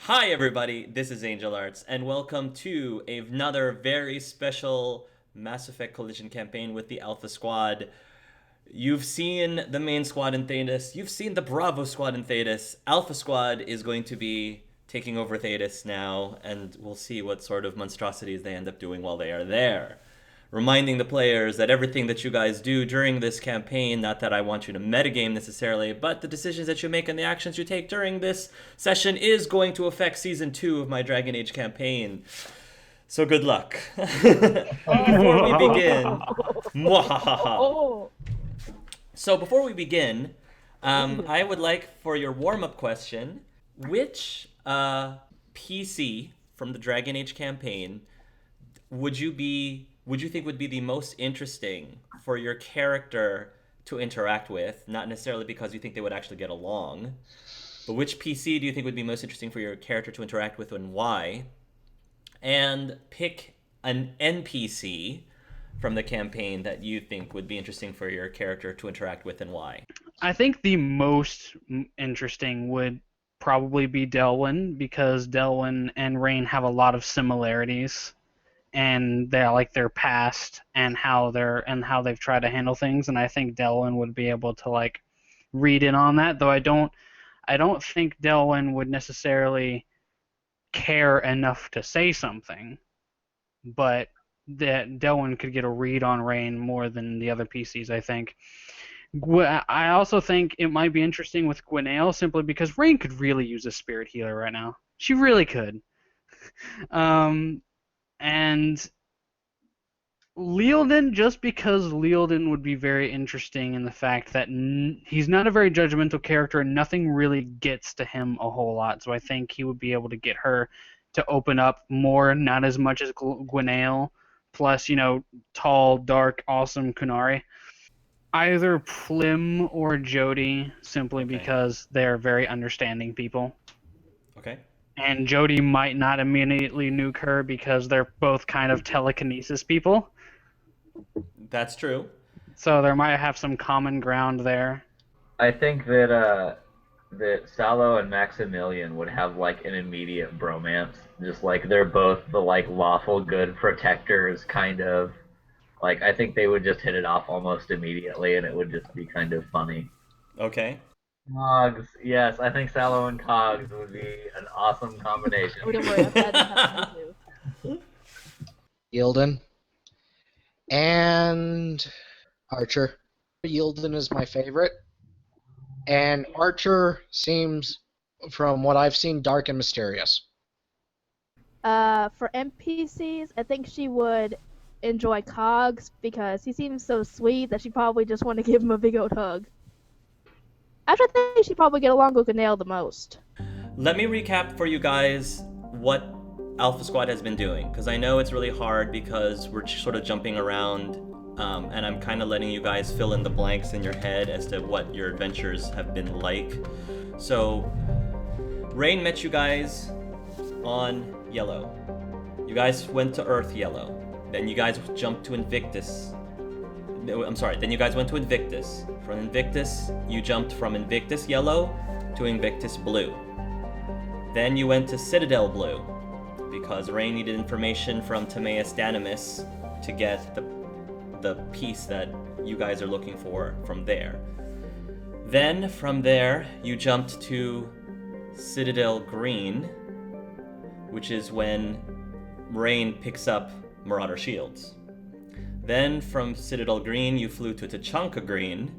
Hi, everybody. This is Angel Arts, and welcome to another very special Mass Effect Collision campaign with the Alpha Squad. You've seen the main squad in Thedas. You've seen the Bravo squad in Thedas. Alpha Squad is going to be taking over Thedas now, and we'll see what sort of monstrosities they end up doing while they are there. Reminding the players that everything that you guys do during this campaign, not that I want you to metagame necessarily, but the decisions that you make and the actions you take during this session is going to affect Season 2 of my Dragon Age campaign. So good luck. Before we begin... Oh, So before we begin, I would like for your warm-up question, which PC from the Dragon Age campaign would you think would be the most interesting for your character to interact with? Not necessarily because you think they would actually get along, but which PC do you think would be most interesting for your character to interact with and why? And pick an NPC from the campaign that you think would be interesting for your character to interact with and why. I think the most interesting would probably be Delwyn, because Delwyn and Rain have a lot of similarities, and they're like their past and how they've tried to handle things, and I think Delwyn would be able to like read in on that. Though I don't think Delwyn would necessarily care enough to say something, but that Delwyn could get a read on Rain more than the other PCs, I think. I also think it might be interesting with Gwelle, simply because Rain could really use a spirit healer right now. She really could. And Lealden, just because Lealden would be very interesting in the fact that he's not a very judgmental character and nothing really gets to him a whole lot. So I think he would be able to get her to open up more, not as much as Gwelle. Plus, tall, dark, awesome Kunari. Either Plim or Jody, simply because they're very understanding people. Okay. And Jody might not immediately nuke her because they're both kind of telekinesis people. That's true. So there might have some common ground there. I think that Salo and Maximilian would have like an immediate bromance. Just like they're both the like lawful good protectors, kind of. Like I think they would just hit it off almost immediately, and it would just be kind of funny. Okay. Cogs, yes, I think Salo and Cogs would be an awesome combination. don't worry, I've had that happen too. Yilden. And Archer. Yilden is my favorite. And Archer seems, from what I've seen, dark and mysterious. For NPCs, I think she would enjoy Cogs because he seems so sweet that she probably just want to give him a big old hug. Actually, I think she'd probably get along with Gwelle the most. Let me recap for you guys what Alpha Squad has been doing, because I know it's really hard because we're sort of jumping around, and I'm kind of letting you guys fill in the blanks in your head as to what your adventures have been like. So, Rain met you guys on Yellow. You guys went to Earth Yellow. Then you guys jumped to Invictus. Then you guys went to Invictus. From Invictus, you jumped from Invictus Yellow to Invictus Blue. Then you went to Citadel Blue, because Rain needed information from Timaeus Danimus to get the piece that you guys are looking for from there. Then, from there, you jumped to Citadel Green, which is when Rain picks up Marauder Shields. Then, from Citadel Green, you flew to Tachanka Green.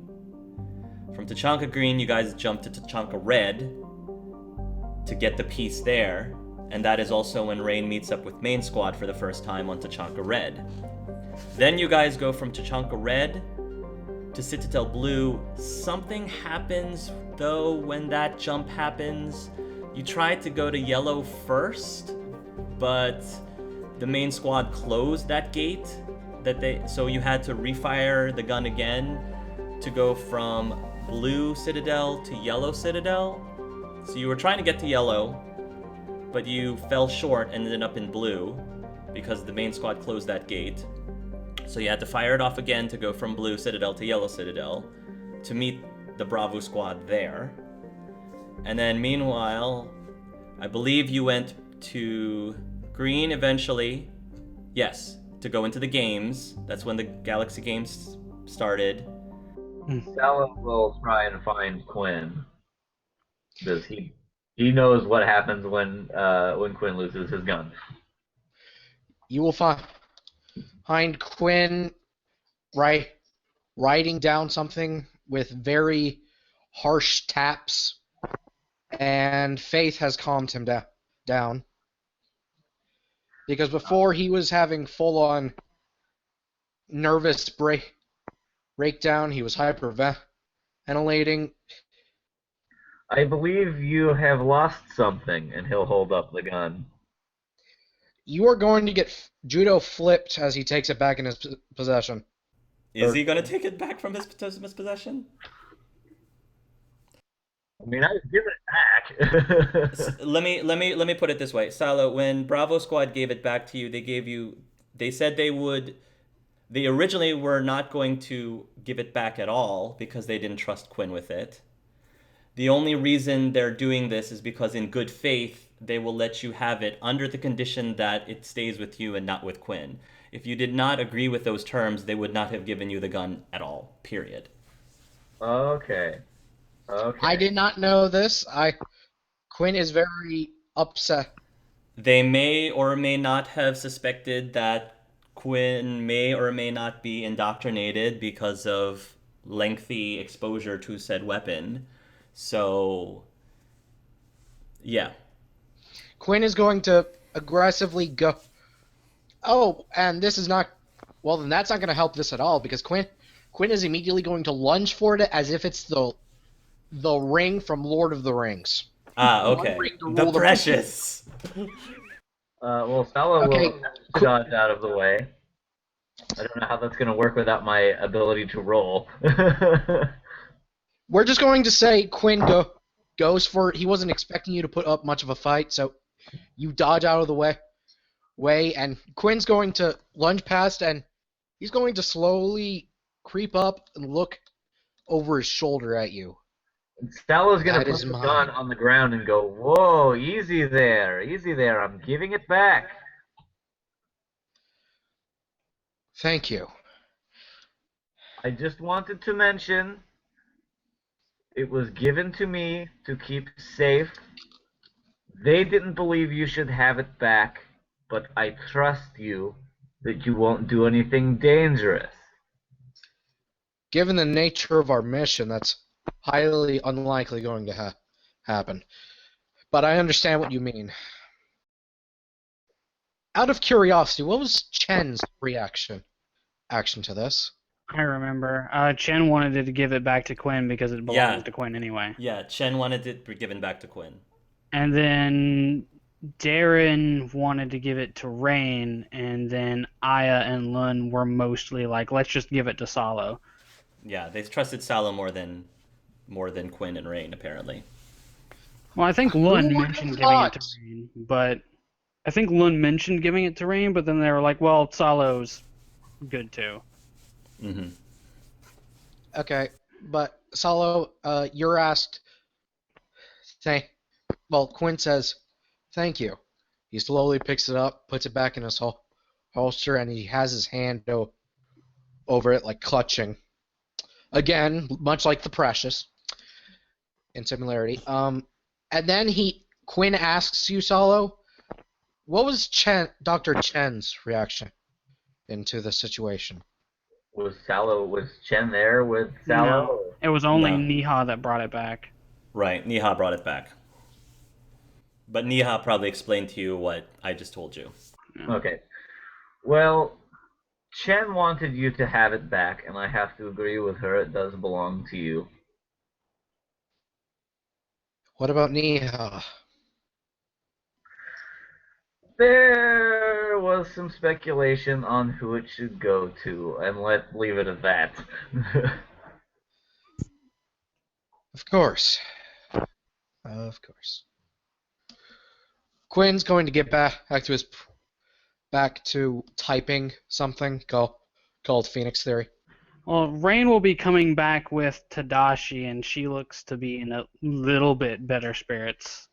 From Tachanka Green, you guys jumped to Tachanka Red to get the piece there, and that is also when Rain meets up with Main Squad for the first time on Tachanka Red. Then you guys go from Tachanka Red to Citadel Blue. Something happens, though, when that jump happens. You tried to go to Yellow first, but the Main Squad closed that gate, so you had to refire the gun again to go from Blue Citadel to Yellow Citadel. So you were trying to get to Yellow, but you fell short and ended up in Blue because the Main Squad closed that gate. So you had to fire it off again to go from Blue Citadel to Yellow Citadel to meet the Bravo Squad there. And then meanwhile, I believe you went to Green eventually. Yes, to go into the games. That's when the Galaxy Games started. Sallow will try and find Quinn because he knows what happens when Quinn loses his gun. You will find Quinn writing down something with very harsh taps, and Faith has calmed him down. Because before he was having full-on nervous breakdown, he was hyperventilating. I believe you have lost something, and he'll hold up the gun. You are going to get judo flipped as he takes it back in his possession. Is he gonna take it back from his possession? I mean, I give it back. Let me put it this way, Salo. When Bravo Squad gave it back to you, they said they would. They originally were not going to give it back at all because they didn't trust Quinn with it. The only reason they're doing this is because in good faith, they will let you have it under the condition that it stays with you and not with Quinn. If you did not agree with those terms, they would not have given you the gun at all, period. Okay. I did not know this. Quinn is very upset. They may or may not have suspected that Quinn may or may not be indoctrinated because of lengthy exposure to said weapon. So, yeah. Quinn is going to aggressively go. Oh, and this is not. Well, then that's not going to help this at all because Quinn is immediately going to lunge for it as if it's the ring from Lord of the Rings. Ah, okay. The precious. Well, Sallow will dodge out of the way. I don't know how that's going to work without my ability to roll. We're just going to say Quinn goes for it. He wasn't expecting you to put up much of a fight, so you dodge out of the way, and Quinn's going to lunge past, and he's going to slowly creep up and look over his shoulder at you. Sallow's going That to put is the mine. gun on the ground and go, "Whoa, easy there, I'm giving it back." Thank you. I just wanted to mention it was given to me to keep safe. They didn't believe you should have it back, but I trust you that you won't do anything dangerous. Given the nature of our mission, that's highly unlikely going to happen. But I understand what you mean. Out of curiosity, what was Chen's action to this? I remember. Chen wanted to give it back to Quinn because it belongs to Quinn anyway. Yeah, Chen wanted it given back to Quinn. And then Darren wanted to give it to Rain, and then Aya and Lun were mostly like, let's just give it to Salo. Yeah, they trusted Salo more than Quinn and Rain, apparently. Well, I think Lun mentioned giving it to Rain, but then they were like, well, Salo's good too. Mm-hmm. Okay, but Salo, you're asked. Quinn says, "Thank you." He slowly picks it up, puts it back in his holster, and he has his hand over it, like clutching. Again, much like the Precious, in similarity. And then Quinn asks you, Salo, what was Dr. Chen's reaction into the situation? Was Chen there with Sallow? No, it was only No. Niha that brought it back. Right, Niha brought it back. But Niha probably explained to you what I just told you. Okay. Well, Chen wanted you to have it back, and I have to agree with her. It does belong to you. What about Niha? There was some speculation on who it should go to, and let's leave it at that. Of course. Of course. Quinn's going to get back to typing something called Phoenix Theory. Well, Rain will be coming back with Tadashi, and she looks to be in a little bit better spirits.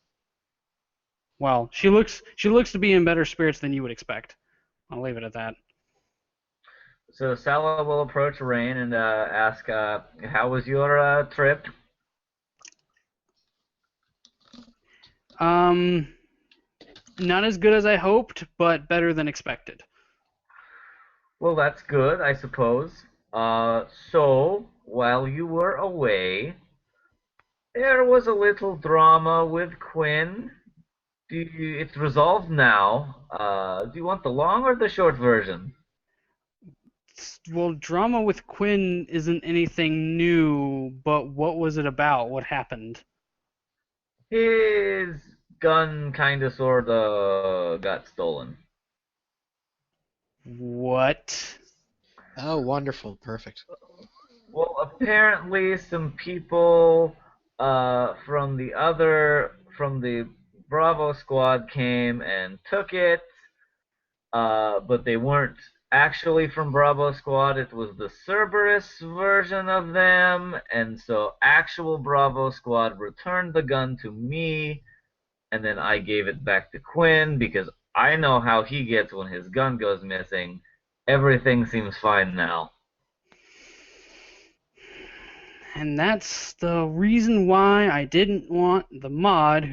Well, she looks to be in better spirits than you would expect. I'll leave it at that. So Sala will approach Rain and ask, "How was your trip?" Not as good as I hoped, but better than expected. Well, that's good, I suppose. So while you were away, there was a little drama with Quinn. It's resolved now. Do you want the long or the short version? Well, drama with Quinn isn't anything new, but what was it about? What happened? His gun kinda sorta got stolen. What? Oh, wonderful, perfect. Well, apparently some people from the Bravo squad came and took it, but they weren't actually from Bravo squad. It was the Cerberus version of them, and so actual Bravo squad returned the gun to me, and then I gave it back to Quinn because I know how he gets when his gun goes missing. Everything seems fine now. And that's the reason why I didn't want the mod,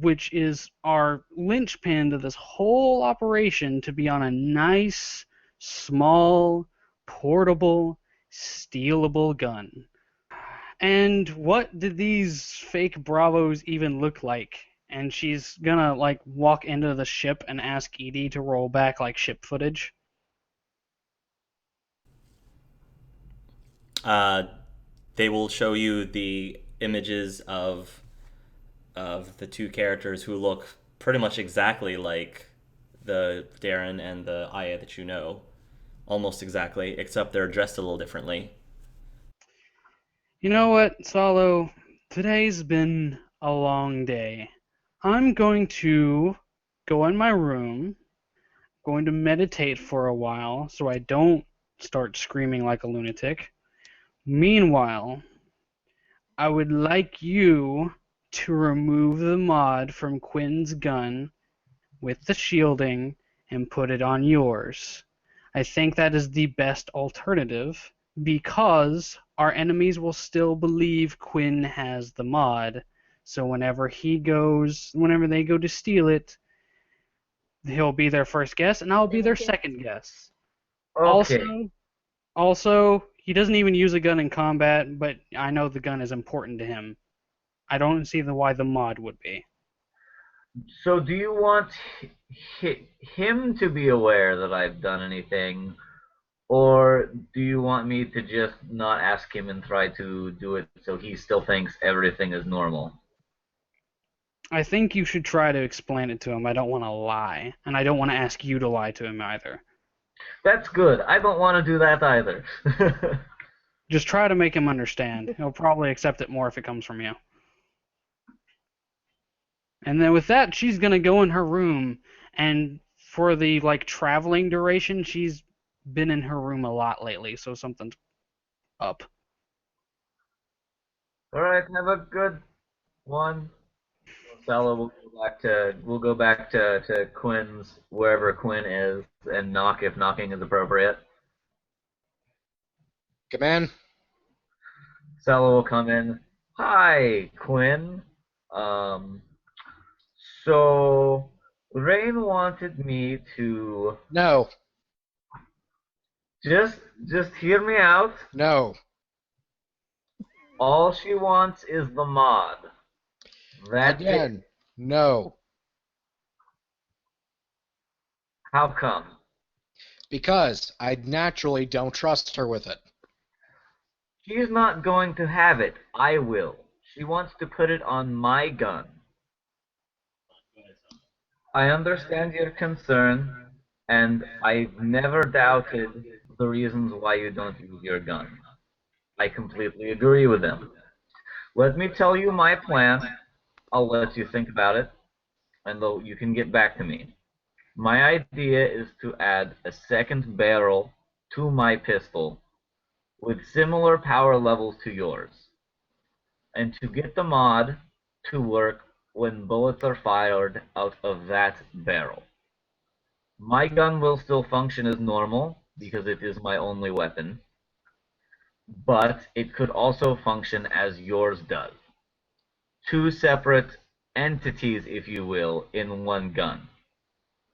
which is our linchpin to this whole operation, to be on a nice, small, portable, stealable gun. And what did these fake Bravos even look like? And she's gonna like walk into the ship and ask Edie to roll back like ship footage. They will show you the images of the two characters who look pretty much exactly like the Darren and the Aya that you know, almost exactly, except they're dressed a little differently. You know what, Salo? Today's been a long day. I'm going to go in my room, going to meditate for a while so I don't start screaming like a lunatic. Meanwhile, I would like you to remove the mod from Quinn's gun with the shielding and put it on yours. I think that is the best alternative because our enemies will still believe Quinn has the mod. So whenever they go to steal it, he'll be their first guess and I'll be their second guess. Okay. Also, he doesn't even use a gun in combat, but I know the gun is important to him. I don't see why the mod would be. So do you want him to be aware that I've done anything, or do you want me to just not ask him and try to do it so he still thinks everything is normal? I think you should try to explain it to him. I don't want to lie, and I don't want to ask you to lie to him either. That's good. I don't want to do that either. Just try to make him understand. He'll probably accept it more if it comes from you. And then with that, she's gonna go in her room, and for the like traveling duration, she's been in her room a lot lately, so something's up. All right, have a good one. Stella will go back to Quinn's wherever Quinn is and knock if knocking is appropriate. Come in. Stella will come in. Hi, Quinn. Um, so Rain wanted me to No, just hear me out. no. All she wants is the mod. That's it. Again, no. How come? Because I naturally don't trust her with it. She's not going to have it. I will. She wants to put it on my gun. I understand your concern, and I've never doubted the reasons why you don't use your gun. I completely agree with them. Let me tell you my plan. I'll let you think about it, and you can get back to me. My idea is to add a second barrel to my pistol with similar power levels to yours. And to get the mod to work when bullets are fired out of that barrel. My gun will still function as normal because it is my only weapon, but it could also function as yours does. Two separate entities, if you will, in one gun.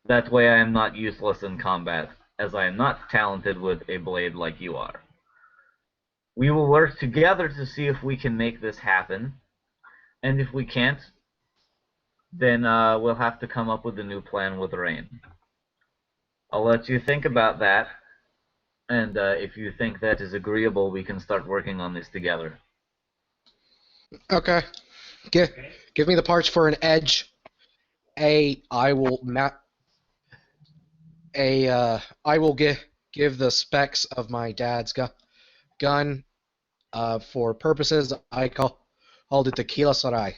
That way I am not useless in combat, as I am not talented with a blade like you are. We will work together to see if we can make this happen, and if we can't, then we'll have to come up with a new plan with Rain. I'll let you think about that, and if you think that is agreeable, we can start working on this together. Okay. Give me the parts for an edge. I will give the specs of my dad's gun. For purposes, I called it the Kila Sarai.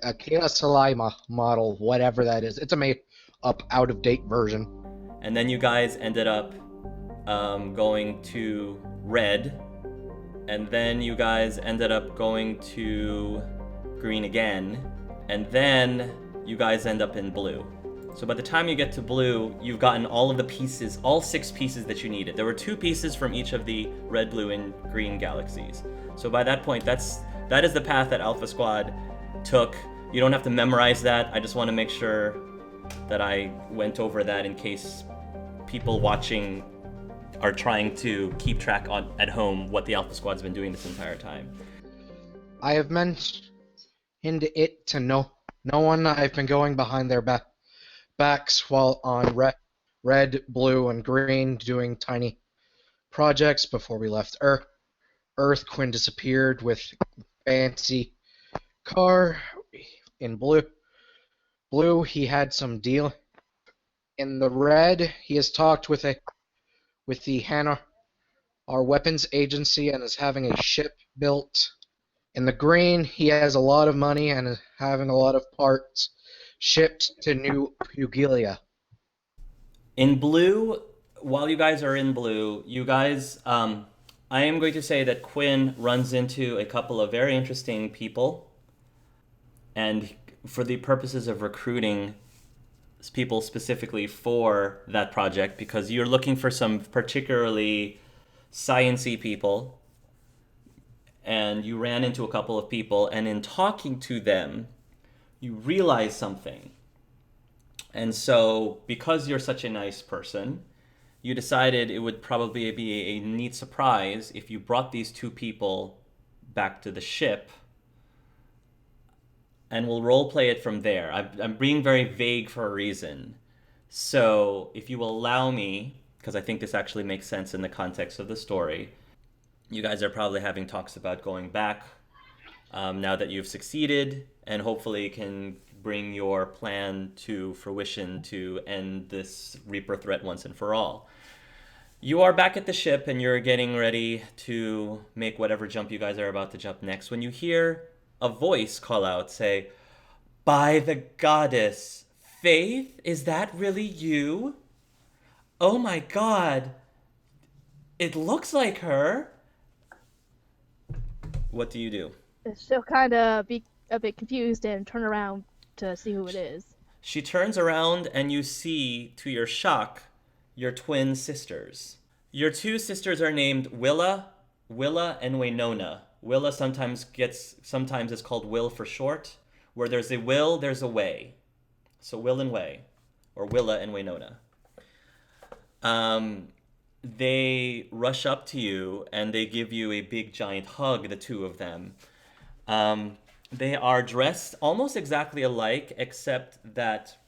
A Kila Sarai model, whatever that is. It's a made up, out of date version. And then you guys ended up going to red, and then you guys ended up going to green again, and then you guys end up in blue. So by the time you get to blue, you've gotten all of the pieces, all 6 pieces that you needed. There were 2 pieces from each of the red, blue, and green galaxies. So by that point, that is the path that Alpha Squad took. You don't have to memorize that. I just want to make sure that I went over that in case people watching are trying to keep track at home what the Alpha Squad's been doing this entire time. I have mentioned it to no one. I've been going behind their backs while on red, blue, and green doing tiny projects before we left Earth. Quinn disappeared with fancy car. In blue, he had some deal. In the red, he has talked with the Hannah, our weapons agency, and is having a ship built. In the green, he has a lot of money and is having a lot of parts shipped to New Pugilia. In blue, while you guys are in blue, you guys, I am going to say that Quinn runs into a couple of very interesting people, and for the purposes of recruiting people specifically for that project, because you're looking for some particularly science-y people, and you ran into a couple of people, and in talking to them, you realize something. And so, because you're such a nice person, you decided it would probably be a neat surprise if you brought these 2 people back to the ship, and we'll role play it from there. I'm being very vague for a reason. So if you will allow me, because I think this actually makes sense in the context of the story, you guys are probably having talks about going back now that you've succeeded, and hopefully can bring your plan to fruition to end this Reaper threat once and for all. You are back at the ship, and you're getting ready to make whatever jump you guys are about to jump next, when you hear a voice call out, say, "By the goddess, Faith, is that really you? Oh my god, it looks like her." What do you do? She'll kind of be a bit confused and turn around to see who it is. She turns around, and you see, to your shock, your twin sisters. Your 2 sisters are named Willa and Waynona. Willa sometimes is called Will for short. Where there's a will, there's a way. So Will and Way, or Willa and Waynona. They rush up to you, and they give you a big giant hug, the 2 of them. They are dressed almost exactly alike, except that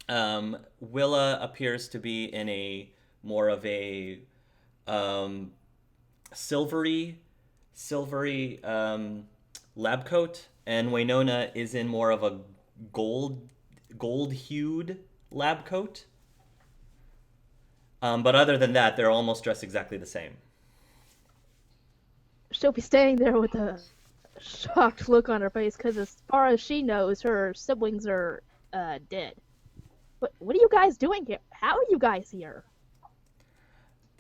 Willa appears to be in a more of a silvery lab coat, and Waynona is in more of a gold-hued lab coat. But other than that, they're almost dressed exactly the same. She'll be standing there with a shocked look on her face because, as far as she knows, her siblings are dead. But what are you guys doing here? How are you guys here?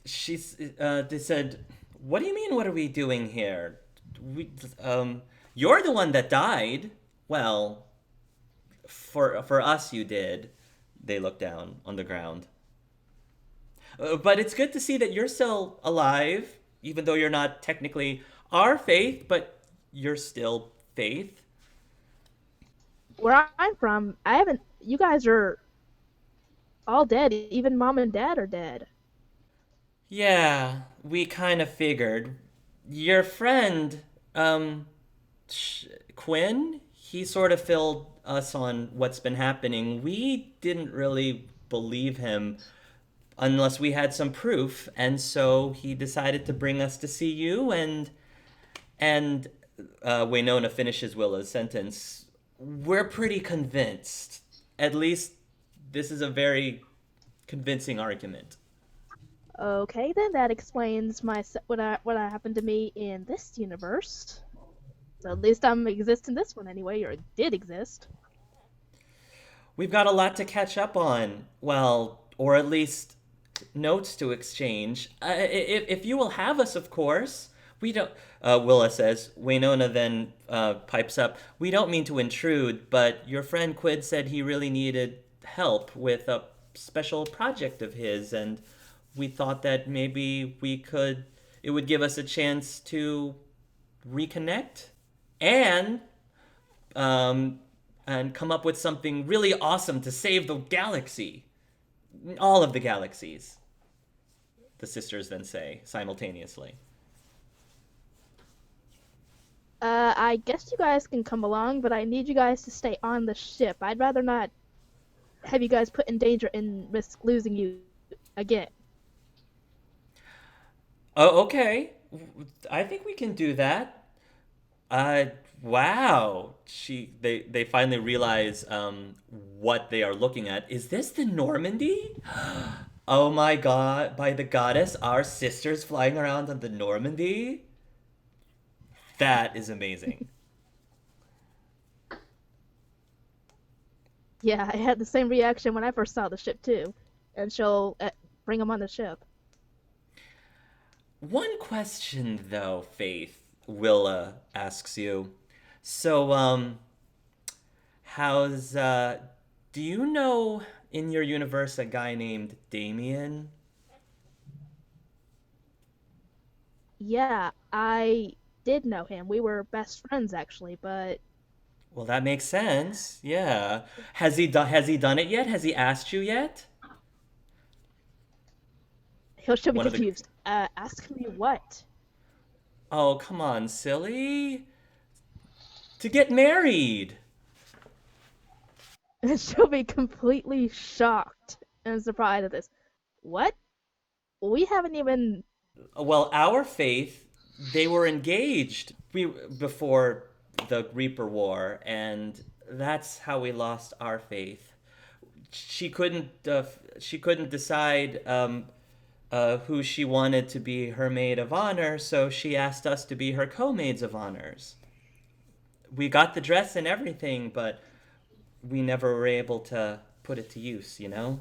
They said, "What do you mean? What are we doing here? You're the one that died. Well, for us you did. They look down on the ground. But it's good to see that you're still alive, even though you're not technically our faith, but you're still faith. Where I'm from, I haven't. You guys are all dead. Even mom and dad are dead. Yeah, we kind of figured. Your friend, um, Quinn, he sort of filled us on what's been happening. We didn't really believe him unless we had some proof, and so he decided to bring us to see you. And Waynona finishes Willa's sentence. We're pretty convinced. At least this is a very convincing argument. Okay, then that explains what happened to me in this universe. So at least I'm exist in this one anyway, or did exist. We've got a lot to catch up on. Well, or at least notes to exchange. If you will have us, of course. We don't. Willa says. Waynona then pipes up. We don't mean to intrude, but your friend Quid said he really needed help with a special project of his, and we thought that maybe we could. It would give us a chance to reconnect and um, and come up with something really awesome to save the galaxy, all of the galaxies. The sisters then say simultaneously. I guess you guys can come along, but I need you guys to stay on the ship. I'd rather not have you guys put in danger and risk losing you again. Oh, okay. I think we can do that. Uh, wow. They finally realize what they are looking at. Is this the Normandy? Oh my god! By the goddess, our sisters flying around on the Normandy. That is amazing. Yeah, I had the same reaction when I first saw the ship too. And she'll bring them on the ship. One question though, Faith, Willa asks you. So, how's do you know in your universe a guy named Damien? Yeah, I did know him. We were best friends actually, but Well, that makes sense. Yeah. Has he done it yet? Has he asked you yet? she'll be One of the confused. Ask me what? Oh, come on, silly. To get married. And she'll be completely shocked and surprised at this. What? We haven't even. Well, our faith, they were engaged before the Reaper War, and that's how we lost our faith. She couldn't she couldn't decide who she wanted to be her maid of honor, so she asked us to be her co-maids of honors. We got the dress and everything, but we never were able to put it to use, you know?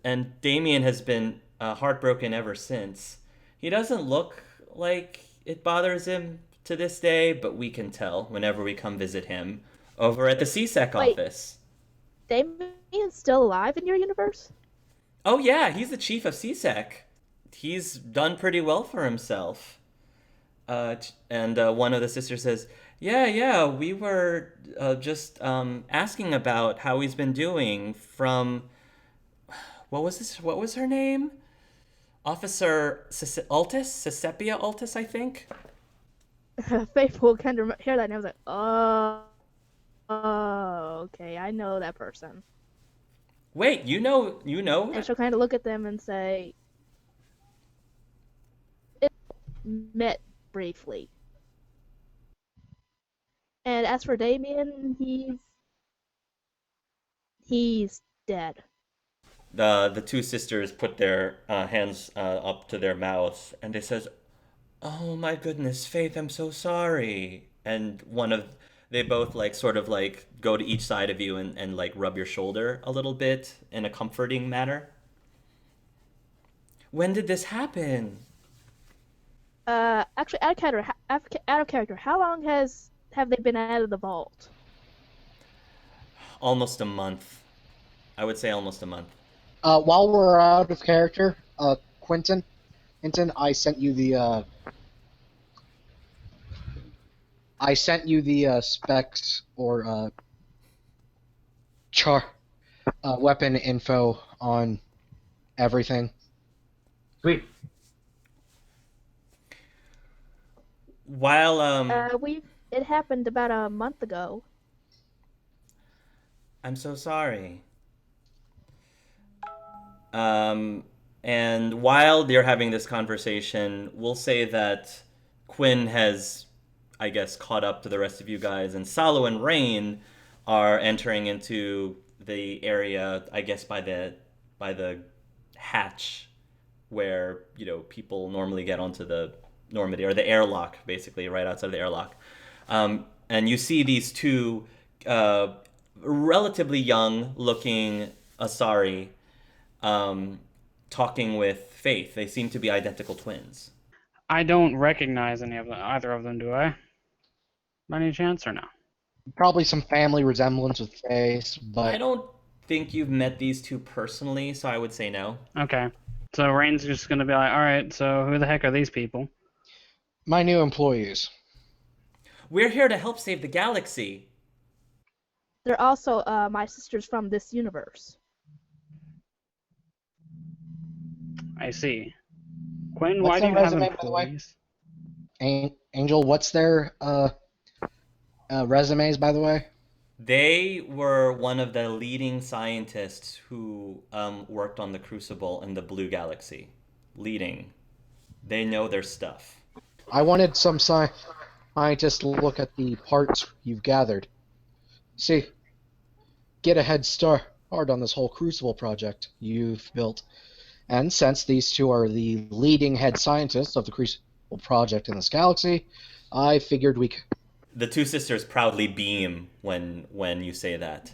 And Damien has been heartbroken ever since. He doesn't look like it bothers him to this day, but we can tell whenever we come visit him over at the CSEC Wait, office. Damien's still alive in your universe? Oh yeah, he's the chief of CSEC. He's done pretty well for himself. And one of the sisters says, "Yeah, yeah, we were just asking about how he's been doing from what was this? What was her name? Officer Altus, Sesepia Altus, I think. Faithful kind of hear that and I was like, okay, I know that person. Wait, you know And she'll kind of look at them and say, it met briefly. And as for Damien, he's dead. the two sisters put their hands up to their mouths and they says, "Oh my goodness, Faith, I'm so sorry." And they both like sort of like go to each side of you and like rub your shoulder a little bit in a comforting manner. When did this happen? Actually, out of character, how long have they been out of the vault? Almost a month. I would say almost a month. While we're out of character, Quentin, I sent you the specs or weapon info on everything. Sweet. While It happened about a month ago. I'm so sorry. And while they're having this conversation, we'll say that Quinn has, I guess, caught up to the rest of you guys, and Salo and Rain are entering into the area, I guess, by the hatch where people normally get onto the Normandy, or the airlock, basically, right outside of the airlock. And you see these two relatively young-looking Asari talking with Faith. They seem to be identical twins. I don't recognize either of them, do I? By any chance, or no? Probably some family resemblance with face, I but don't think you've met these two personally, so I would say no. Okay. So Rain's just gonna be like, all right, so who the heck are these people? my new employees. We're here to help save the galaxy. They're also my sisters from this universe. I see. Quinn, What's why do their you have resume, by the way? employees? Angel, what's their resumes, by the way? They were one of the leading scientists who worked on the Crucible in the Blue Galaxy. Leading. They know their stuff. I wanted some scientists to look at the parts you've gathered. See, get a head start on this whole Crucible project you've built. And since these two are the leading head scientists of the Crucible project in this galaxy, I figured we could. The two sisters proudly beam when you say that.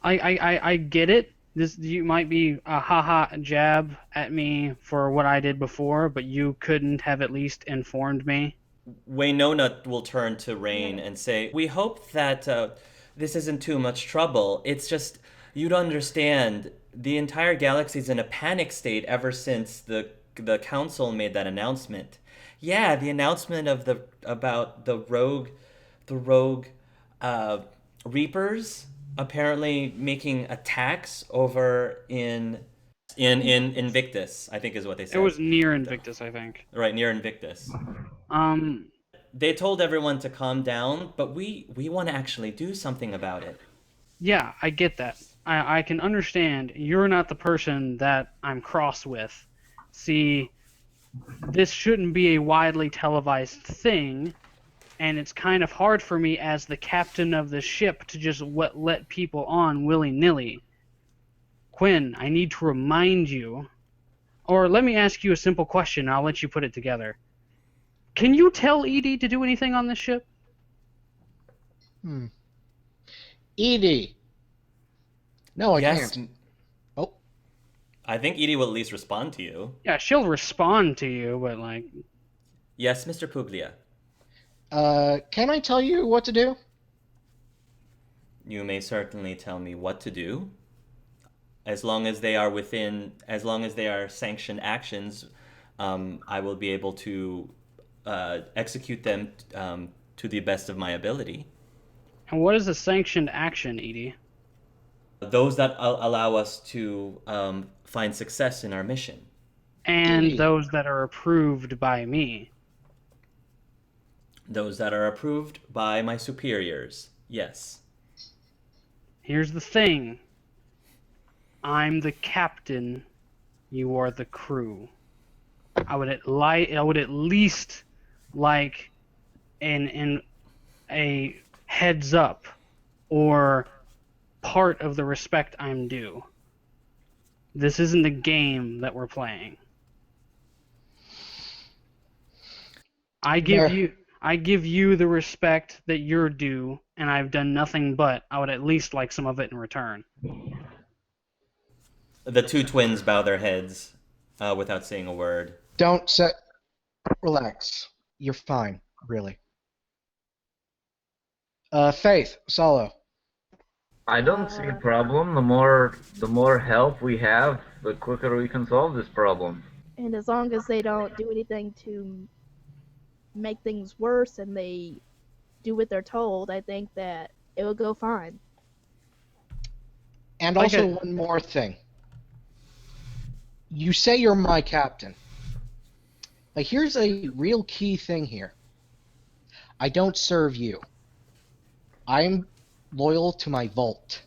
I get it. You might be a haha jab at me for what I did before, but you couldn't have at least informed me. Waynona will turn to Rain and say, "We hope that this isn't too much trouble. It's just, you don't understand, the entire galaxy's in a panic state ever since the council made that announcement. Yeah, the announcement of about the rogue Reapers apparently making attacks over in Invictus, I think is what they said. It was near Invictus, I think. Right, near Invictus. They told everyone to calm down, but we want to actually do something about it. Yeah, I get that. I can understand you're not the person that I'm cross with. See, this shouldn't be a widely televised thing, and it's kind of hard for me as the captain of the ship to just let people on willy-nilly. Quinn, I need to remind you, or let me ask you a simple question, and I'll let you put it together. Can you tell Edie to do anything on this ship? Edie! No, I Yes. can't. Oh. I think Edie will at least respond to you. Yeah, she'll respond to you, but like... Yes, Mr. Puglia. Can I tell you what to do? You may certainly tell me what to do. As long as they are sanctioned actions, I will be able to execute them to the best of my ability. And what is a sanctioned action, Edie? Those that allow us to find success in our mission. And Edie. those that are approved by me. Those that are approved by my superiors, yes. Here's the thing. I'm the captain. You are the crew. I would at least like in a heads up or part of the respect I'm due. This isn't a game that we're playing. I give you the respect that you're due, and I've done nothing but. I would at least like some of it in return. The two twins bow their heads without saying a word. Relax. You're fine, really. Faith, Solo. I don't see a problem. The more help we have, the quicker we can solve this problem. And as long as they don't do anything to make things worse and they do what they're told, I think that it will go fine. And Like also a- one more thing. You say you're my captain. But here's a real key thing here. I don't serve you. I'm loyal to my vault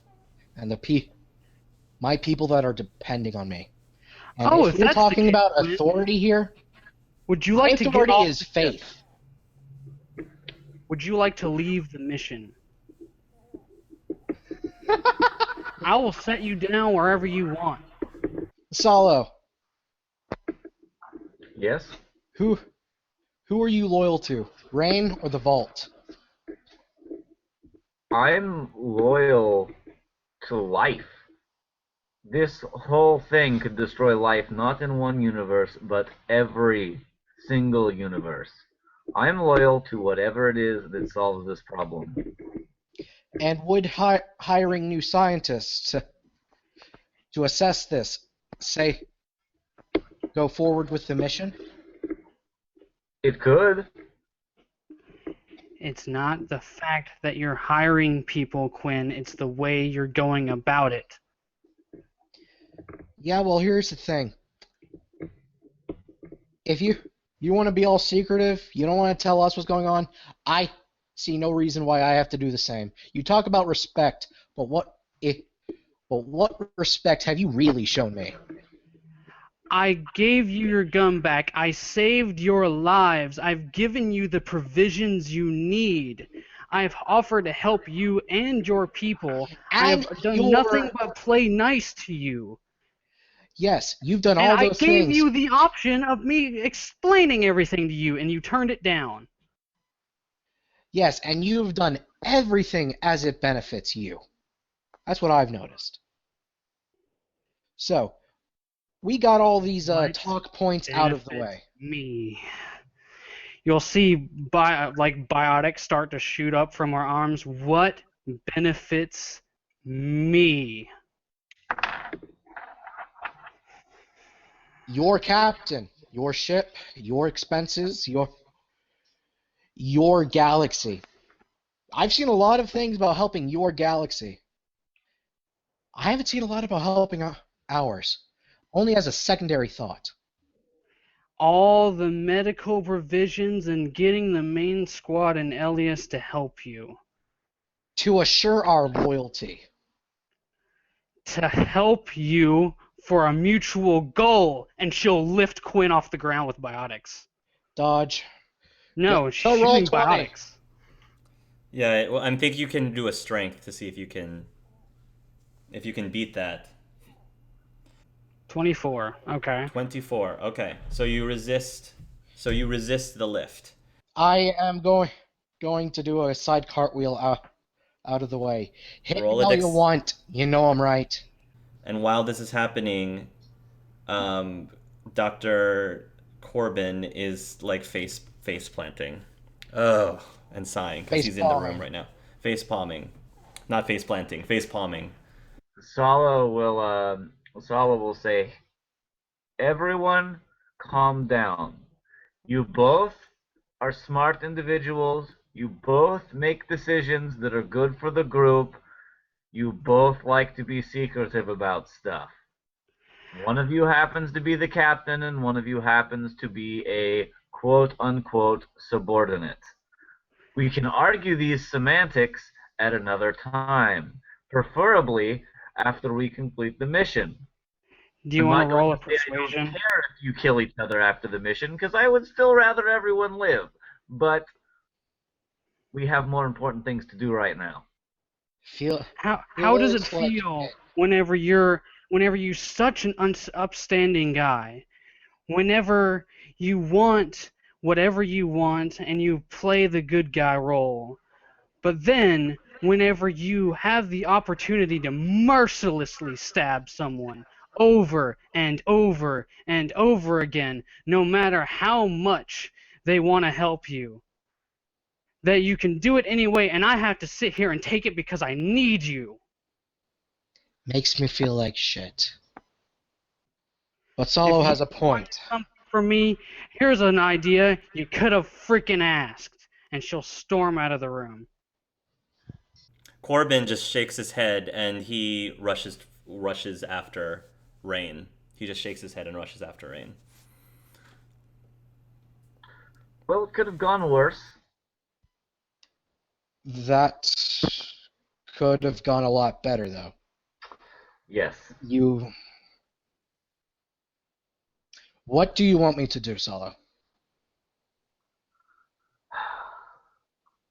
and my people that are depending on me. And Oh, if if you're that's the talking case, about Quinn, authority here, would you my like to get authority off is the ship? faith. Would you like to leave the mission? I will set you down wherever you want. Solo, Yes? who are you loyal to? Rain or the vault? I'm loyal to life. This whole thing could destroy life not in one universe, but every single universe. I'm loyal to whatever it is that solves this problem. And would hiring new scientists to assess this, say, go forward with the mission? It could. It's not the fact that you're hiring people, Quinn. It's the way you're going about it. Yeah, well, here's the thing. If you want to be all secretive, you don't want to tell us what's going on, I see no reason why I have to do the same. You talk about respect, but what respect have you really shown me? I gave you your gun back. I saved your lives. I've given you the provisions you need. I've offered to help you and your people. And I've done nothing but play nice to you. Yes, you've done And all I those gave things. you the option of me explaining everything to you, and you turned it down. Yes, and you've done everything as it benefits you. That's what I've noticed. So, we got all these What talk points out of the way. Me. You'll see biotics start to shoot up from our arms. What benefits me? Your captain, your ship, your expenses, your galaxy. I've seen a lot of things about helping your galaxy. I haven't seen a lot about helping ours, only as a secondary thought. All the medical provisions and getting the main squad and Elias to help you. To assure our loyalty. To help you for a mutual goal, and she'll lift Quinn off the ground with biotics. Dodge. No, she's Go roll shooting 20. biotics. Yeah, well, I think you can do a strength to see if you can beat that. 24. Okay. 24. Okay. So you resist the lift. I am going to do a side cartwheel out of the way. Hit Roll me a all dex- you want. You know I'm right. And while this is happening, Dr. Corbin is like face planting. Oh, and sighing because he's in the Face-palming. room right now. Face palming. Not face planting, face palming. Salo will say, everyone calm down. You both are smart individuals. You both make decisions that are good for the group. You both like to be secretive about stuff. One of you happens to be the captain, and one of you happens to be a quote-unquote subordinate. We can argue these semantics at another time, preferably after we complete the mission. Do you I'm want not to roll a going to say I don't persuasion? care if you kill each other after the mission, because I would still rather everyone live. But we have more important things to do right now. How does it Feels like feel it. whenever you're such an upstanding guy, whenever you want whatever you want and you play the good guy role, but then whenever you have the opportunity to mercilessly stab someone over and over and over again, no matter how much they want to help you, that you can do it anyway, and I have to sit here and take it because I need you. Makes me feel like shit. But Solo If has you a point. something for me, here's an idea you could have freaking asked. And she'll storm out of the room. Corbin just shakes his head and he rushes after Rain. He just shakes his head and rushes after Rain. Well, it could have gone worse. That could have gone a lot better, though. Yes. What do you want me to do, Solo?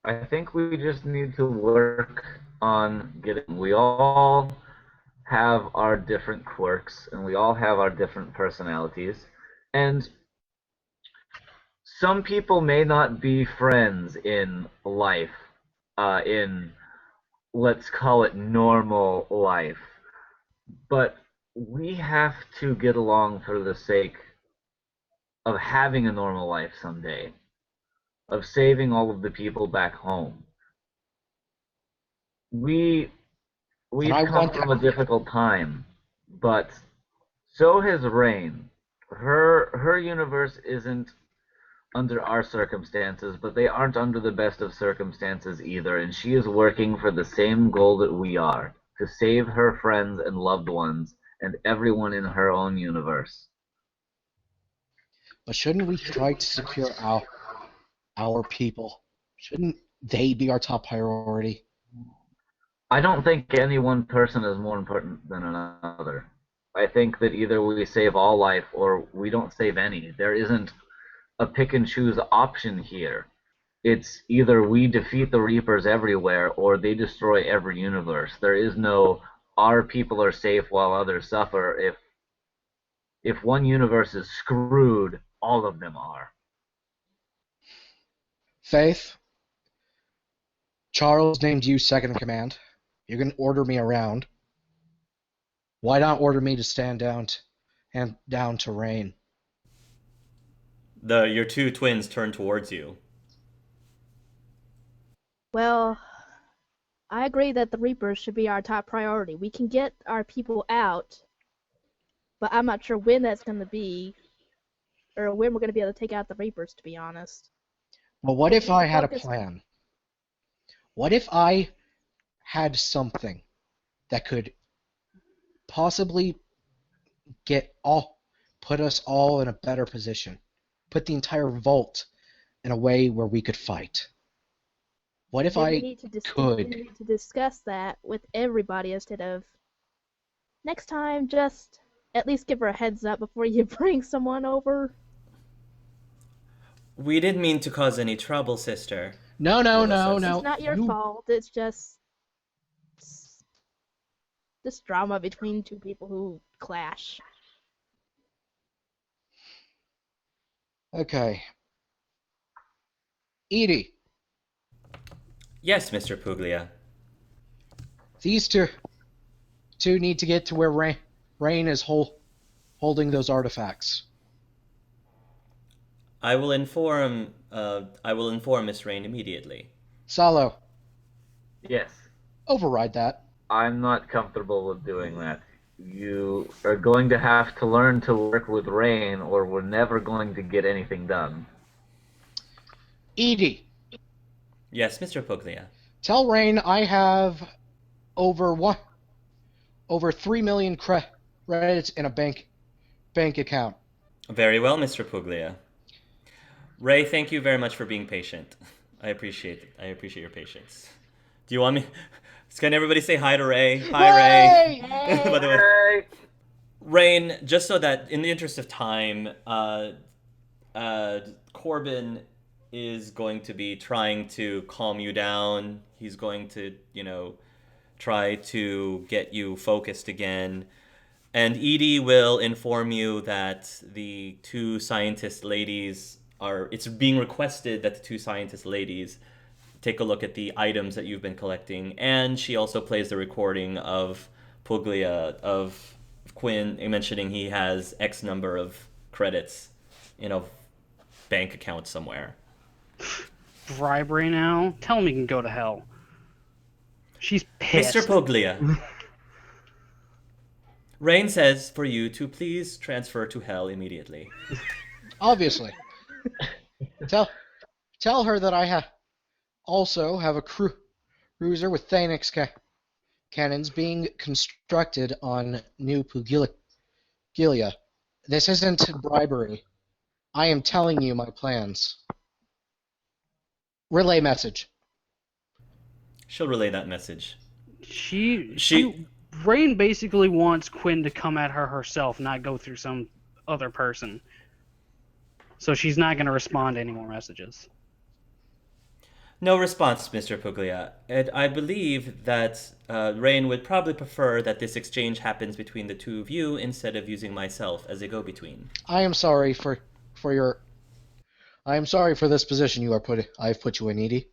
I think we just need to work on getting. We all have our different quirks and we all have our different personalities. And some people may not be friends in life, in, let's call it, normal life. But we have to get along for the sake of having a normal life someday, of saving all of the people back home. We've come from a difficult time, but so has Rain. Her universe isn't under our circumstances, but they aren't under the best of circumstances either, and she is working for the same goal that we are, to save her friends and loved ones and everyone in her own universe. But shouldn't we try to secure our people? Shouldn't they be our top priority? I don't think any one person is more important than another. I think that either we save all life or we don't save any. There isn't a pick and choose option here. It's either we defeat the Reapers everywhere or they destroy every universe. There is no our people are safe while others suffer. If one universe is screwed, all of them are. Faith, Charles named you second in command. You can order me around. Why not order me to stand down to Rain? Your two twins turn towards you. Well, I agree that the Reapers should be our top priority. We can get our people out, but I'm not sure when that's going to be, or when we're going to be able to take out the Reapers, to be honest. Well, what if I had a plan? What if I had something that could possibly put us all in a better position? Put the entire vault in a way where we could fight. What if We need could? to discuss that with everybody instead of next time. Just at least give her a heads up before you bring someone over. We didn't mean to cause any trouble, sister. No. It's not your fault. It's just this drama between two people who clash. Okay. Edie. Yes, Mr. Puglia. These two need to get to where Rain is holding those artifacts. I will inform Miss Rain immediately. Salo. Yes. Override that. I'm not comfortable with doing that. You are going to have to learn to work with Rain, or we're never going to get anything done. Edie. Yes, Mr. Puglia. Tell Rain I have over 3 million credits in a bank account. Very well, Mr. Puglia. Ray, thank you very much for being patient. I appreciate it. I appreciate your patience. Do you want me? Can everybody say hi to Ray? Hi, Ray. Hey! By the way, Hey! Rain, just so that in the interest of time, Corbin is going to be trying to calm you down. He's going to, try to get you focused again. And Edie will inform you that the two scientist ladies it's being requested that the two scientist ladies take a look at the items that you've been collecting. And she also plays the recording of Puglia, of Quinn, mentioning he has X number of credits in a bank account somewhere. bribery now. Tell him he can go to hell. She's pissed. Mr. Puglia, Rain says for you to please transfer to hell immediately. Obviously. Tell her that I also have a cruiser with Thanex cannons being constructed on New Pugilia. This isn't bribery. I am telling you my plans. Relay message. She'll relay that message. She Rain basically wants Quinn to come at her herself, not go through some other person. So she's not going to respond to any more messages. No response, Mr. Puglia. And I believe that Rain would probably prefer that this exchange happens between the two of you instead of using myself as a go-between. I am sorry for this position I've put you in, Edie.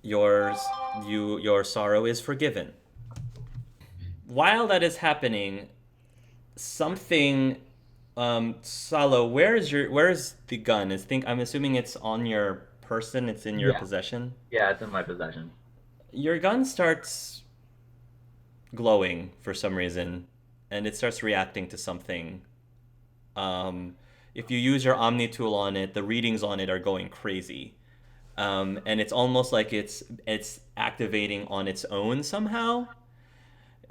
Your sorrow is forgiven. While that is happening, something Salo, where is the gun? I'm assuming it's on your person, it's in your possession. Yeah, it's in my possession. Your gun starts glowing for some reason, and it starts reacting to something. If you use your Omni tool on it, the readings on it are going crazy. And it's almost like it's activating on its own somehow.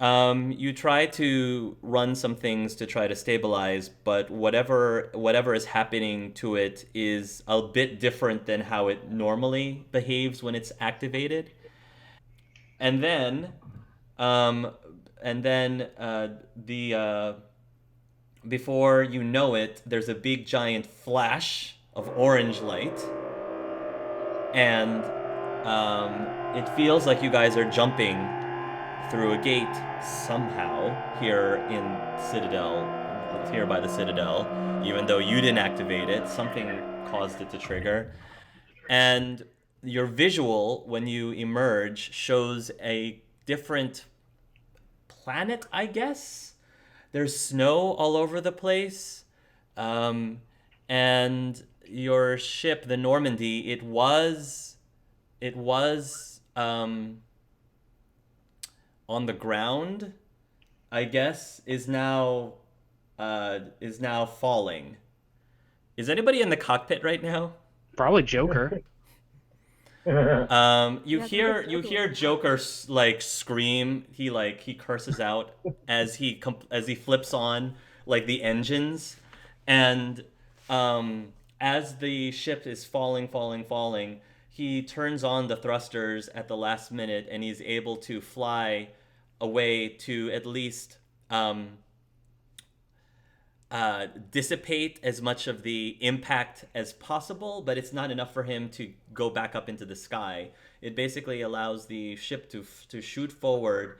You try to run some things to try to stabilize, but whatever is happening to it is a bit different than how it normally behaves when it's activated. And then, before you know it, there's a big giant flash of orange light, and it feels like you guys are jumping through a gate somehow here by the Citadel, even though you didn't activate it. Something caused it to trigger. And your visual, when you emerge, shows a different planet, I guess. There's snow all over the place. And your ship, the Normandy, it was on the ground, I guess, is now falling. Is anybody in the cockpit right now? Probably Joker. You Yeah, hear Joker like scream. He curses out as he flips on like the engines, and as the ship is falling, he turns on the thrusters at the last minute, and he's able to fly away to at least dissipate as much of the impact as possible, but it's not enough for him to go back up into the sky. It basically allows the ship to shoot forward,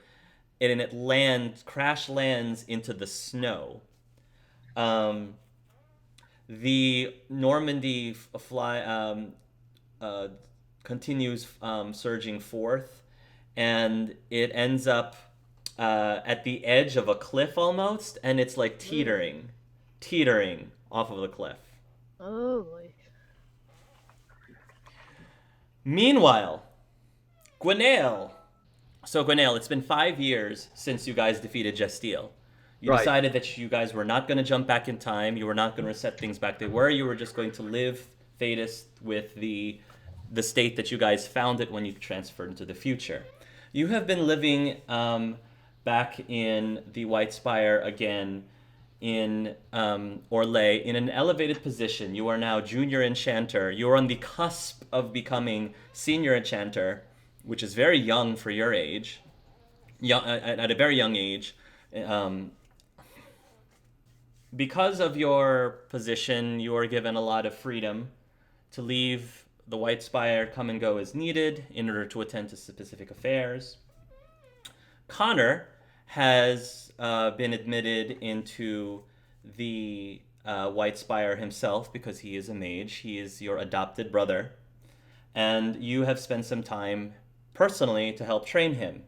and it crash lands into the snow. The Normandy continues surging forth, and it ends up at the edge of a cliff almost, and it's like teetering off of the cliff. Oh boy. Meanwhile, Gwelle. So Gwelle, it's been 5 years since you guys defeated Jesteel. You Right. decided that you guys were not going to jump back in time. You were not going to reset things back they were. You were just going to live Thedas with the state that you guys found it when you transferred into the future. You have been living back in the White Spire again in Orlais in an elevated position. You are now junior enchanter. You are on the cusp of becoming senior enchanter, which is very young for your age. At a very young age. Because of your position, you are given a lot of freedom to leave the White Spire, come and go as needed in order to attend to specific affairs. Connor has been admitted into the White Spire himself because he is a mage. He is your adopted brother. And you have spent some time personally to help train him.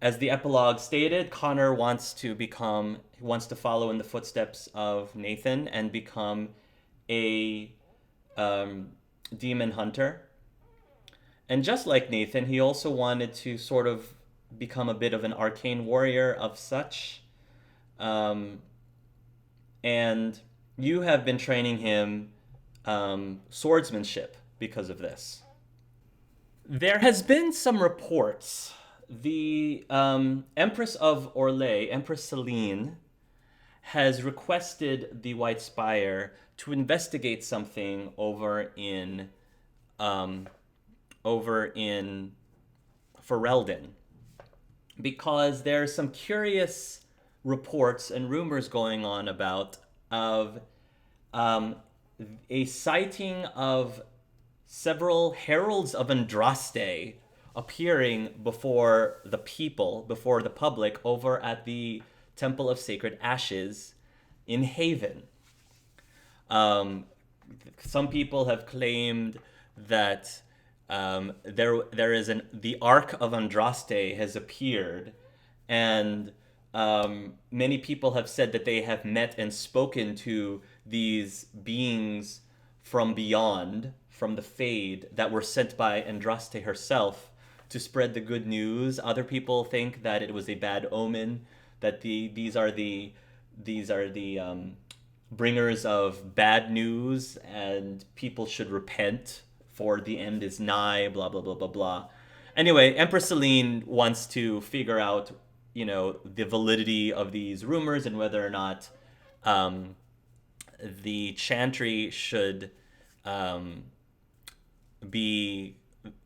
As the epilogue stated, Connor wants to follow in the footsteps of Nathan and become a um, demon hunter. And just like Nathan, he also wanted to sort of become a bit of an arcane warrior of such. Um, and you have been training him swordsmanship because of this. There has been some reports. The Empress of Orlais, Empress Celine, has requested the White Spire to investigate something um, over in Ferelden, because there's some curious reports and rumors going on about of um, a sighting of several heralds of Andraste appearing before the people, before the public, over at the Temple of Sacred Ashes in Haven. Um, some people have claimed that there is the Ark of Andraste has appeared, and many people have said that they have met and spoken to these beings from beyond, from the Fade, that were sent by Andraste herself to spread the good news. Other people think that it was a bad omen, that these are the bringers of bad news, and people should repent, for the end is nigh, blah, blah, blah, blah, blah. Anyway, Empress Celine wants to figure out, the validity of these rumors and whether or not the Chantry should be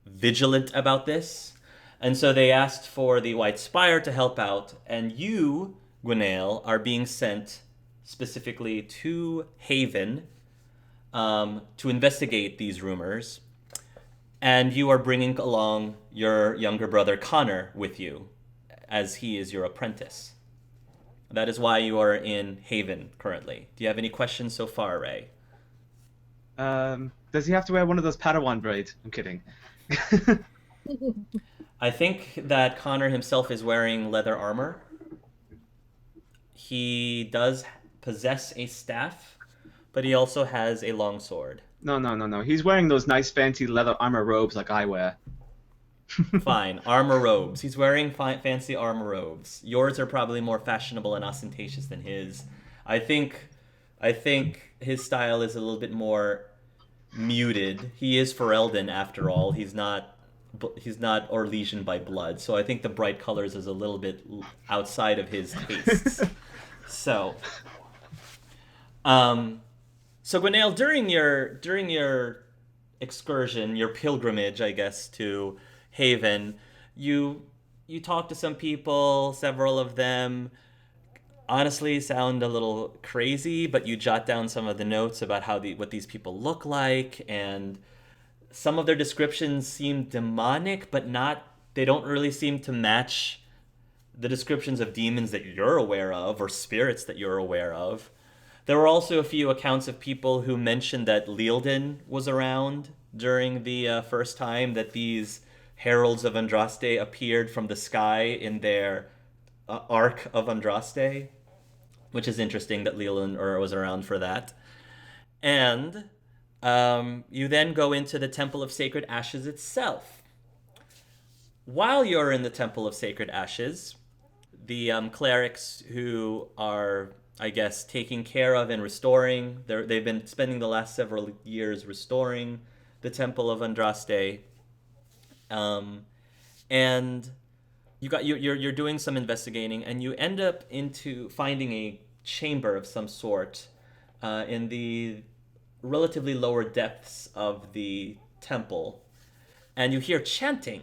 vigilant about this. And so they asked for the White Spire to help out, and you, Gwelle, are being sent specifically to Haven to investigate these rumors. And you are bringing along your younger brother Connor with you, as he is your apprentice. That is why you are in Haven currently. Do you have any questions so far, Ray? Does he have to wear one of those Padawan braids? I'm kidding. I think that Connor himself is wearing leather armor. He does possess a staff, but he also has a long sword. No. He's wearing those nice fancy leather armor robes like I wear. Fine, armor robes. He's wearing fancy armor robes. Yours are probably more fashionable and ostentatious than his. I think his style is a little bit more muted. He is Ferelden after all. He's not Orlesian by blood, so I think the bright colors is a little bit outside of his tastes. So Gwelle, during your excursion, your pilgrimage, I guess, to Haven, you talk to some people. Several of them honestly sound a little crazy, but you jot down some of the notes about what these people look like, and some of their descriptions seem demonic, but they don't really seem to match the descriptions of demons that you're aware of, or spirits that you're aware of. There were also a few accounts of people who mentioned that Lealden was around during the first time that these heralds of Andraste appeared from the sky in their Ark of Andraste, which is interesting that Lealden was around for that. And you then go into the Temple of Sacred Ashes itself. While you're in the Temple of Sacred Ashes, the clerics who are, I guess, taking care of and restoring, they've been spending the last several years restoring the Temple of Andraste. And you're doing some investigating, and you end up into finding a chamber of some sort in the relatively lower depths of the temple, and you hear chanting.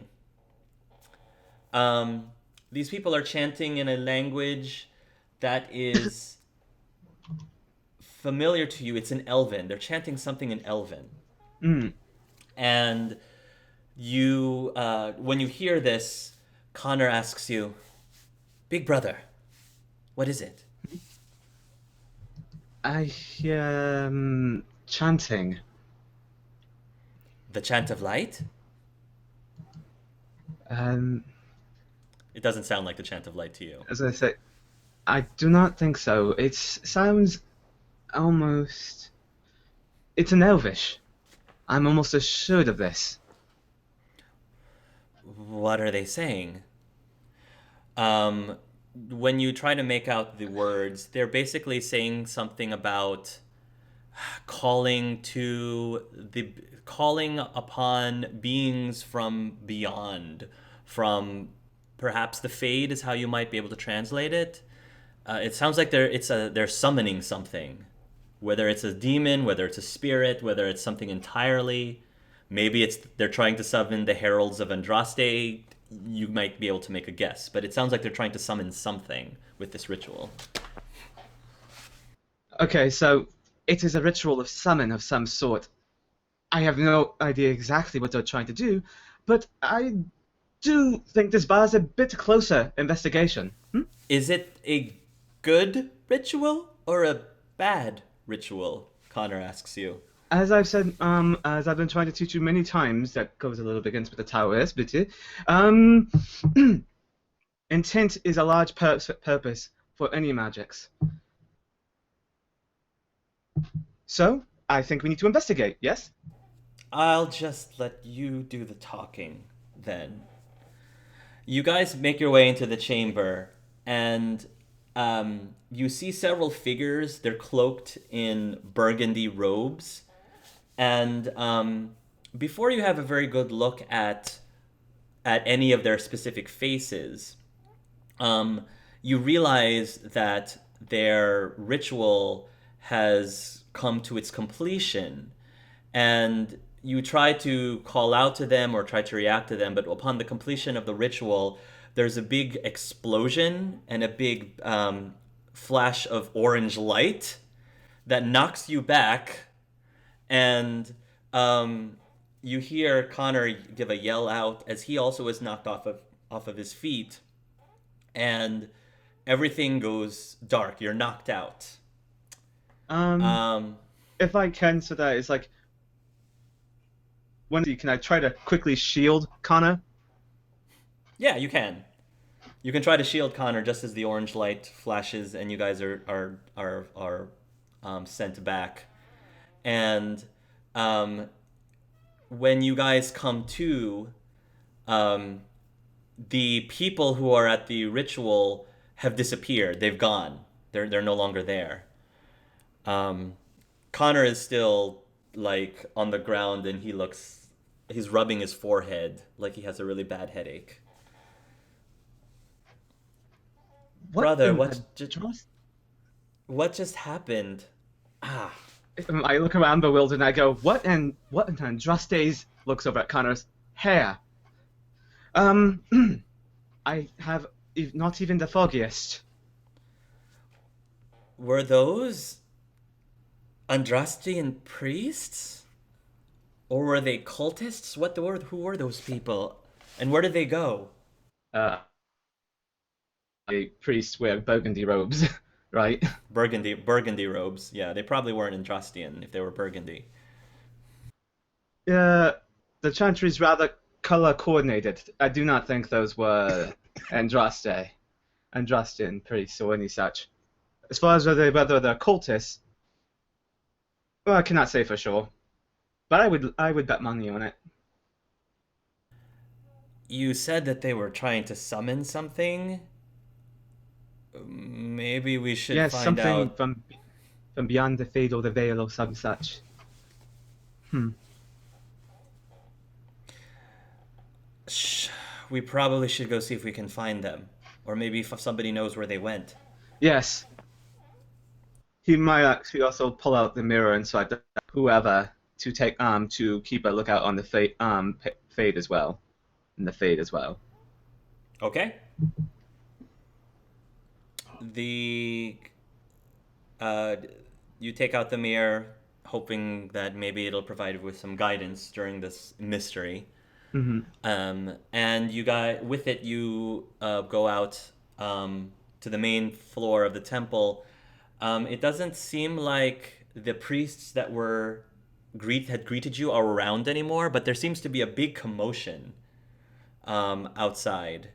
These people are chanting in a language that is familiar to you. It's in Elven. They're chanting something in Elven. And you, when you hear this, Connor asks you, "Big brother, what is it?" I hear chanting. The chant of light? It doesn't sound like the chant of light to you. As I say, I do not think so. It sounds almost... It's an Elvish. I'm almost assured of this. What are they saying? Um, when you try to make out the words, they're basically saying something about calling to the calling upon beings from beyond, from perhaps the fade is how you might be able to translate it. It sounds like they're summoning something, whether it's a demon, whether it's a spirit, whether it's something entirely. Maybe it's they're trying to summon the heralds of Andraste. You might be able to make a guess, but it sounds like they're trying to summon something with this ritual. Okay, so it is a ritual of summon of some sort. I have no idea exactly what they're trying to do, but I do think this bars a bit closer investigation. Is it a good ritual or a bad ritual? Connor asks you. As I've said, as I've been trying to teach you many times, that goes a little bit against what the tower is, but intent is a large purpose for any magics. So, I think we need to investigate, yes? I'll just let you do the talking then. You guys make your way into the chamber, and you see several figures. They're cloaked in burgundy robes. And before you have a very good look at any of their specific faces, you realize that their ritual has come to its completion, and you try to call out to them or try to react to them, but upon the completion of the ritual, there's a big explosion and a big flash of orange light that knocks you back, and you hear Connor give a yell out as he also is knocked off of his feet, and everything goes dark. You're knocked out. If I can, so that it's like, can I try to quickly shield Connor? Yeah, you can. You can try to shield Connor just as the orange light flashes, and you guys are sent back. And when you guys come to, the people who are at the ritual have disappeared. They've gone. They're no longer there. Connor is still like on the ground, and he's rubbing his forehead like he has a really bad headache. Brother, what just happened? Ah, I look around bewildered and I go, what in Andraste's looks over at Connor's hair. I have not even the foggiest. were those Andrastian priests? Or were they cultists? Who were those people? And where did they go? A priest wear burgundy robes, right? Burgundy robes. Yeah, they probably weren't Andrastian if they were burgundy. The chantry is rather color coordinated. I do not think those were Andrastian priests or any such. As far as whether they're cultists, well, I cannot say for sure. But I would bet money on it. You said that they were trying to summon something. Maybe we should Yes, find something out. from beyond the fade or the veil or some such. We probably should go see if we can find them, or maybe if somebody knows where they went. Yes. He might actually also pull out the mirror and swipe whoever to keep a lookout on the fade as well, and the fade as well. Okay. The you take out the mirror, hoping that maybe it'll provide you with some guidance during this mystery. And you with it, you go out to the main floor of the temple. It doesn't seem like the priests that had greeted you are around anymore, but there seems to be a big commotion outside.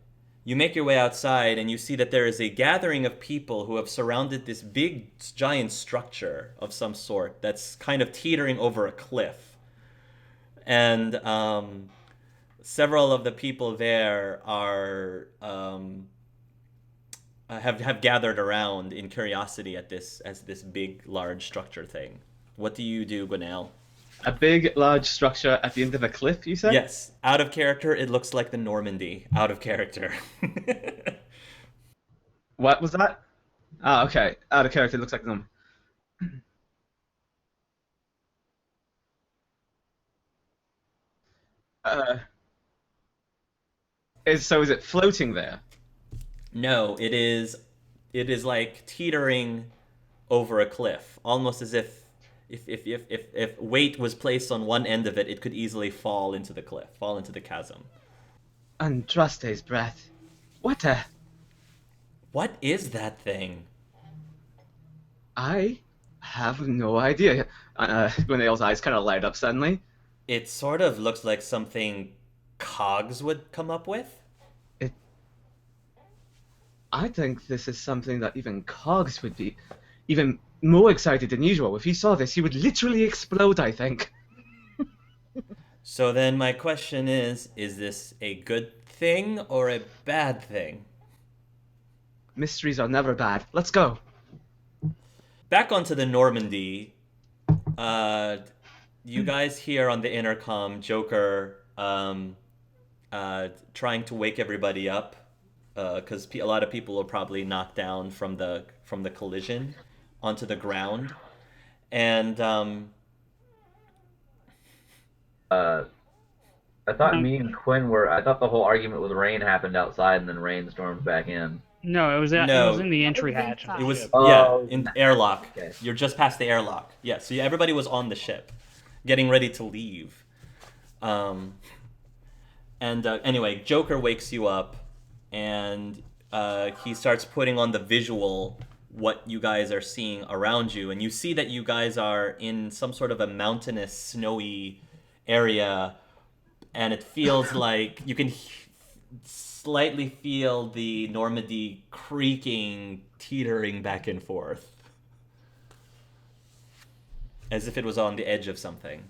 You make your way outside, and you see that there is a gathering of people who have surrounded this big, giant structure of some sort that's kind of teetering over a cliff. and several of the people there are have gathered around in curiosity at this big, large structure thing. What do you do, Gwelle? A big, large structure at the end of a cliff, you say? Yes, out of character, it looks like the Normandy. Out of character. What was that? Ah, okay. Out of character, looks like them. Uh, is it floating there? No, it is. It is like teetering over a cliff, almost as if weight was placed on one end of it, it could easily fall into the cliff, fall into the chasm. Andraste's breath. What a... What is that thing? I have no idea. Gwinnale's eyes kind of light up suddenly. It sort of looks like something Cogs would come up with. I think this is something that even Cogs would be even more excited than usual. If he saw this, he would literally explode, I think. So then my question is this a good thing or a bad thing? Mysteries are never bad. Let's go. Back onto the Normandy, you guys hear on the intercom Joker trying to wake everybody up because a lot of people are probably knocked down from the collision onto the ground, and I thought me and Quinn were. I thought the whole argument with Rain happened outside, and then Rain stormed back in. No, it was it No. was in the entry It was hatch of inside. the it was ship. Oh, in the airlock. okay. You're just past the airlock. Yeah, so everybody was on the ship, getting ready to leave. Anyway, Joker wakes you up, and he starts putting on the visual what you guys are seeing around you, and you see that you guys are in some sort of a mountainous, snowy area, and it feels like you can slightly feel the Normandy creaking, teetering back and forth, as if it was on the edge of something.